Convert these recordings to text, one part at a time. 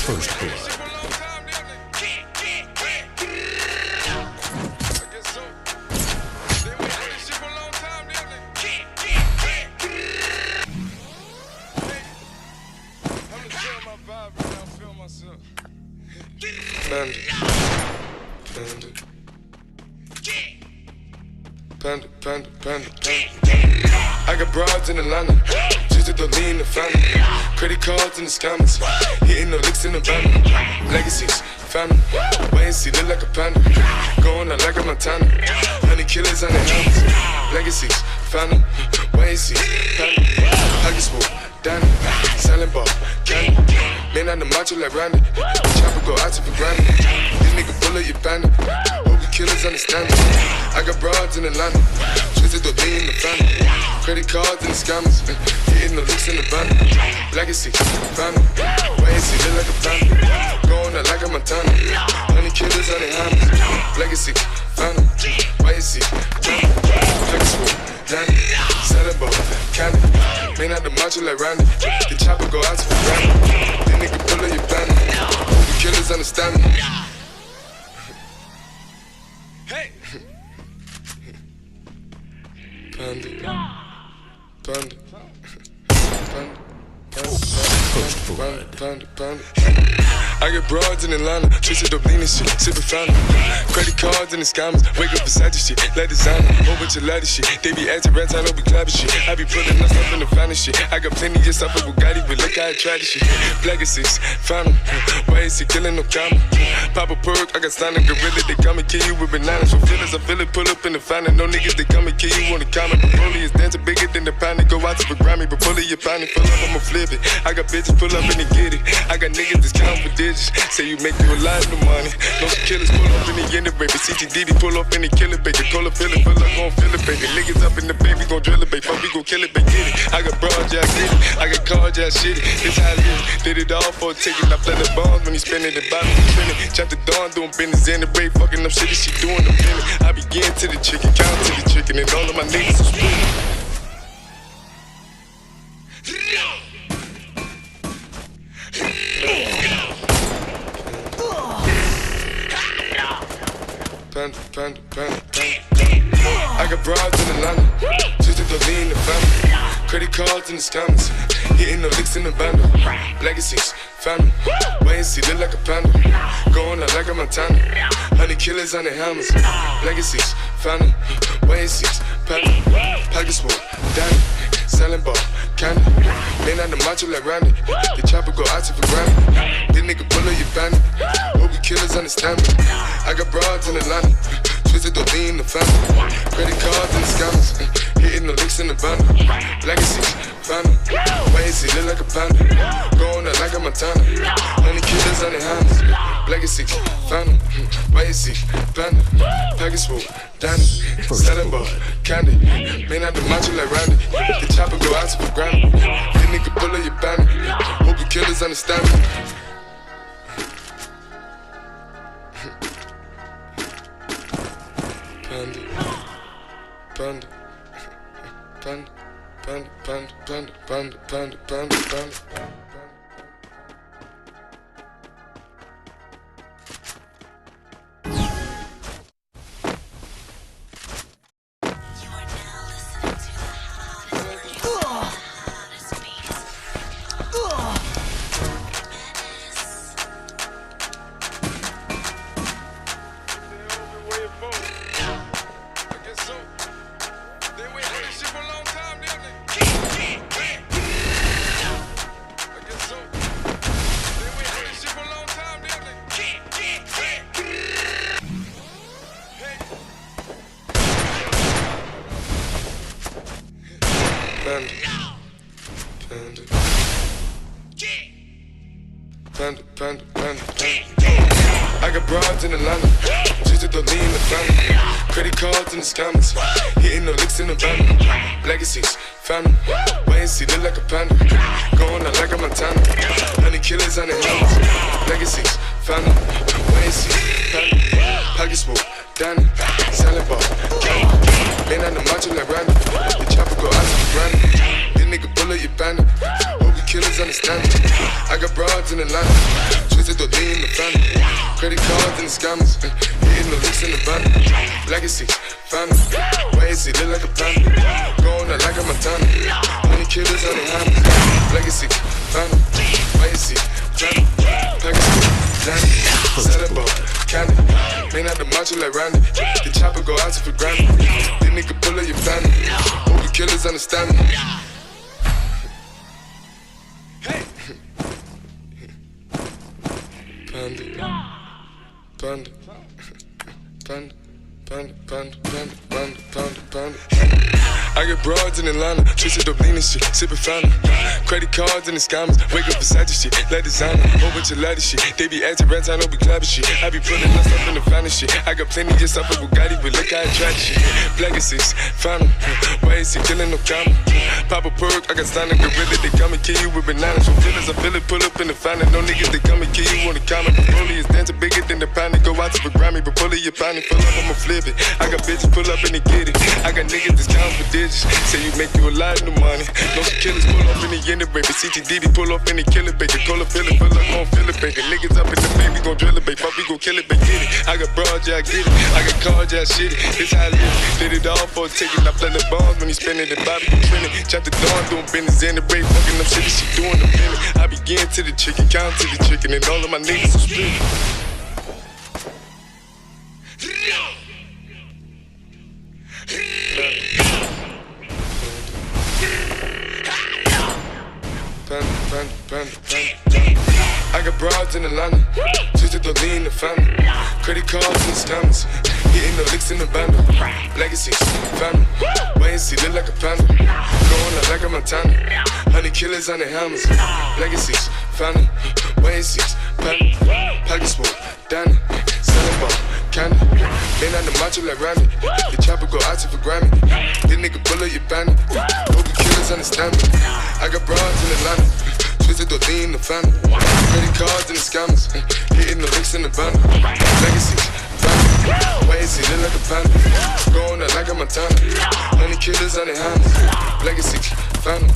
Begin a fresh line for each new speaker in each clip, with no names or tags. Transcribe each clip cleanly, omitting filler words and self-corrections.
First Blood.
Panda. I got broads in Atlanta, just to lean the family. Credit cards in the scammers, hitting the licks in the van. Legacies, family, wait and see, look like a panda. Going out like a Montana, 100 killers on the helmets. Legacies, family, wait and see, family. Pocket swoop, Danny, selling ball, candy. Man on the macho like Randy, chopper go out to for granted. This nigga bullet your bandit, hope the killers understand it. I got broads in Atlanta, twisted the lean in the family. Credit cards and the scammers, hitting the licks in the van. Legacy, family, wait and see, look like a panda. Going out like a Montana, 100 killers on the hammers. Legacy, family, wait and see, family. Pocket swoop, Danny, selling ball, candy. Man out the macho like Randy, the chopper go out to for granted. This nigga pull up your bandit, the killers understand me. Hey! Panda. I get broads in Atlanta, twisted up lean and shit, sippin' fountain. Credit cards and the scammers, wake up beside your shit, like designer, whole bunch of ladder shit. They be acting rats, I don't be clapping shit. I be putting us up in the fountain shit. I got plenty of stuff with Bugatti, but look how I tried this shit. Black is 6, fountain, why is he killing no comma? Pop a perk, I got stunning gorilla, they come and kill you with bananas. For feelings, I feel it, pull up in the fountain. No niggas, they come and kill you on the comment. But bully is dancing bigger than the pound. Go out to the Grammy, but bully your pound, pull up, I'ma flip it. I got bitches, pull up and they get it. I got niggas that's counting for digits. Say you make you a lot of money. No killers pull up in the end of baby. CTDD pull up in the killer baby. Cola fill it, gon' fill it baby. Niggas up in the baby, gon' drill it baby. Fuck, we gon' kill it baby, get it. I got broad, yeah, I get it. I got cards, yeah, shit it. This how I live. Did it all for a ticket. I play the bombs when he spinning the bottom, spinning. Chop the dawn, doing business in the break. Fucking up shit, she doing the feeling. I begin to the chicken, count to the chicken, and all of my niggas are spinning. Panda. I got broads in Atlanta, twisted the lean in the family. Credit cards and the scammers, hitting the licks in the bundle. Legacies, family, wait and see, look like a panda. Going out like a Montana, 100 killers on the helmets. Legacies, family, wait and see, panda. Pocket swoop, Danny, selling ball, candy. Man on the macho like Randy, the chopper go out to for granted. This nigga pull up your bandit, hope the killers understand me. I got broads in Atlanta, twisted the lean in the family. Credit cards and the scammers, hitting the licks in the bundle. Legacy, family, wait and see, look like a panda. Going out like a Montana, 100 killers on the hammers. Legacy, family, wait and see, panda. Pocket swoop, Danny, selling ball, candy. Man out the macho like Randy, the chopper go out to for granted. This nigga pull up your bandit, hope the killers understand me. Panda. Panda. I got broads in Atlanta, twisted the lean in the family. Credit cards and the scammers, hitting the licks in the van. Legacies, family, wait and see, look like a panda. Going out like a Montana, 100 killers on the helmets. Legacies, family, broads in Atlanta, twisted the lean in the family. Credit cards and the scammers, hitting the licks in the van. Legacy, family, why is he look like a panda? Going out like a Montana, 20 killers on the hand. Legacy, family, why is he family? Pakistan, Danny, Saddleball, Candy. Man out the macho like Randy. The chopper go out to for granted. This nigga pull up your family. Hope the killers understand me. Hey. Panda, panda, panda, panda, panda, panda, panda, panda, panda. I get broads in Atlanta, twisted up lean and shit, sippin' fountain. Credit cards and the scammers, wake up beside shit, like designer, whole bunch of ladder shit. They be acting rats, I don't be clapping shit. I be pulling us up in the finest shit. I got plenty just off of Bugatti, but look how I try this shit. Black is 6, fountain, why is he killing no comma? Pop a perk, I got signed a gorilla, they come and kill you with bananas. From feelings, I feel it, pull up in the fountain. No niggas, they come and kill you on the comment. Broly is dancing bigger than the pound, they go out to the Grammy, but pull it, your pound, pull up, I'ma flip it. I got bitches, pull up and they get it. I got niggas that's counting for digits. Say you make you a lot of money. No killers pull up in the end of baby. CTDD pull up in the killer baby. Call a filler, pull up on filler baby. Niggas up in the baby, gon' drill it baby. Fuck, we gon' kill it baby. Get it. I got broad, yeah, I get it. I got cards, yeah, I shit it. This how I live. Did it all for a ticket. I play the bombs when he spinning the Bobby, you trending. Chop the dawn, doing business in the break. Fucking up shit, she doing the minute. I begin to the chicken, count to the chicken, and all of my niggas are split. I got broads in Atlanta, twisted the lean in the family. Credit cards and the scammers, hitting the licks in the bundle. Legacies, family, why is he look like a panda? Going out like a Montana, 100 killers on the hammers. Legacies, family, why is he family? Pockets full, Danny, Saddleball, Candy. Man out the macho like Randy. The chopper go out to for Grammy. This nigga pull up your bandit. Hope the killers understand me. I got broads in Atlanta, twisted the lean in the family. Credit cards and the scammers, hitting the licks in the bundle. Legacy, family, why is he look like a panda? Going out like a Montana, 100 killers on the hands. Legacy, family,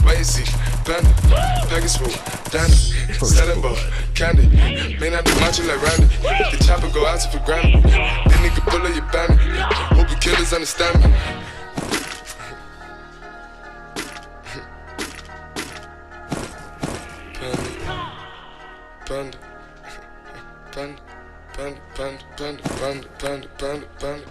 why is he panda? Package full, Danny, Saddleball, Candy. Man out the macho like Randy. The chopper go out to for Grammy. This nigga pull up your bandit. Hope the killers understand me. Panda, panda, panda, panda, panda, panda, panda, panda, panda.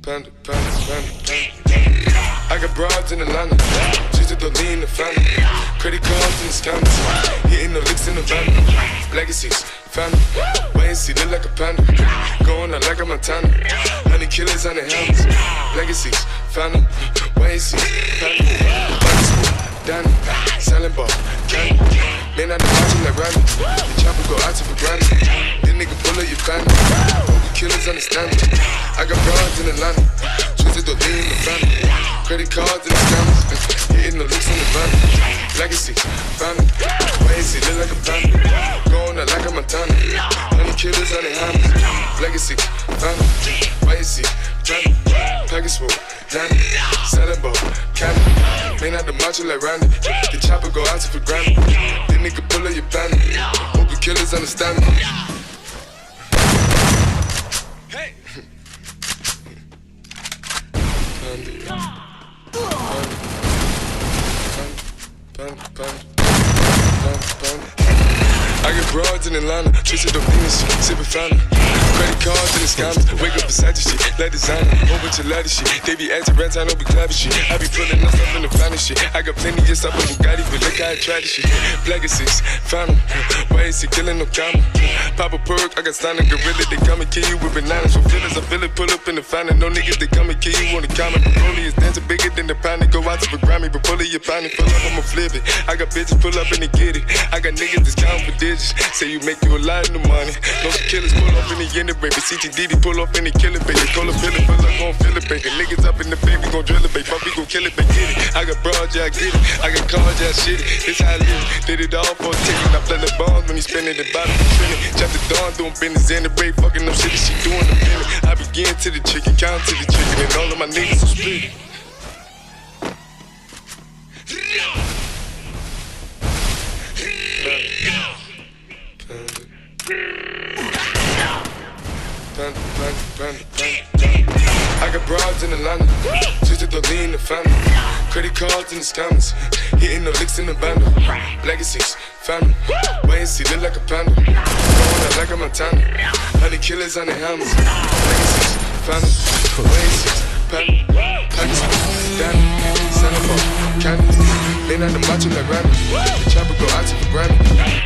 Panda, panda, panda, panda. I got broads in Atlanta, twisted the lean in the family. Credit cards and the scammers, hitting the licks in the van. Legacies, family, why is he look like a panda? Going out like a Montana, 100 killers on the helmets. Legacies, family, why is he panda? Danny, selling ball, candy. Man out the macho like Randy. The chopper go out to for granted. This nigga pull up your bandit. Hope the killers understand me. I got broads in Atlanta, twisted the lean in the family. Credit cards and the scammers, hitting the licks in the van. Legacy, family, why is he look like a panda? Going out like a Montana, 100 killers on the hammers. Legacy, family, why is he family? Package full, Danny, Saddleball, Candy. Man out the macho like Randy. The chopper go out to for Grammy. This nigga pull up your bandit. Hope the killers understand me. Hey. I get broads in Atlanta, twisted up lean and shit, sippin' fountain. Credit cards and the scammers, wake up beside your shit, like designer, whole bunch of ladder shit. They be acting rats, I don't be clapping shit. I be pulling up stuff in the finest shit. I got plenty just up in Bugatti, but look how I tried this shit. Black is 6, found 'em. Why is he killing no comma? Pop a perk, I got stunning gorilla, they come and kill you with bananas. For feelings, I feel it, pull up in the fountain. No niggas, they come and kill you on the comment. Broly is dancing bigger than the pound. Go out to the Grammy, but pull it, you pound it, pull up, I'ma flip it. I got bitches, pull up and they get it. I got niggas that's counting for digits. Say you make you a lot of money. No killers, pull up in the end, baby. CTD, pull up in the killer, baby. Call a pill, pull up, gon' feel it, baby. Niggas up in the baby, gon' drill it, baby. Fuck, we gon' kill it, baby. Get it. I got broad, yeah, I get it. I got cars, yeah, shit it. This how I live. Did it all for a ticket. I play the bombs when he spinning the bottom of the Chop the dawn, doing business in the break, fucking up shit that she doing the minute. I begin to the chicken, count to the chicken, and all of my niggas are split. I got broads in Atlanta, twisted the lean in the family. Credit cards in the scammers, hitting the licks in the bundle. Legacies, family, wait and see, look like a panda. Going out like a Montana, 100 killers on the hammers. Legacies, family, wait and see, panda. Legacies, Danny, Santa Fe, Candy. Lean out the macho like Randy, the chopper go out to the Grammy.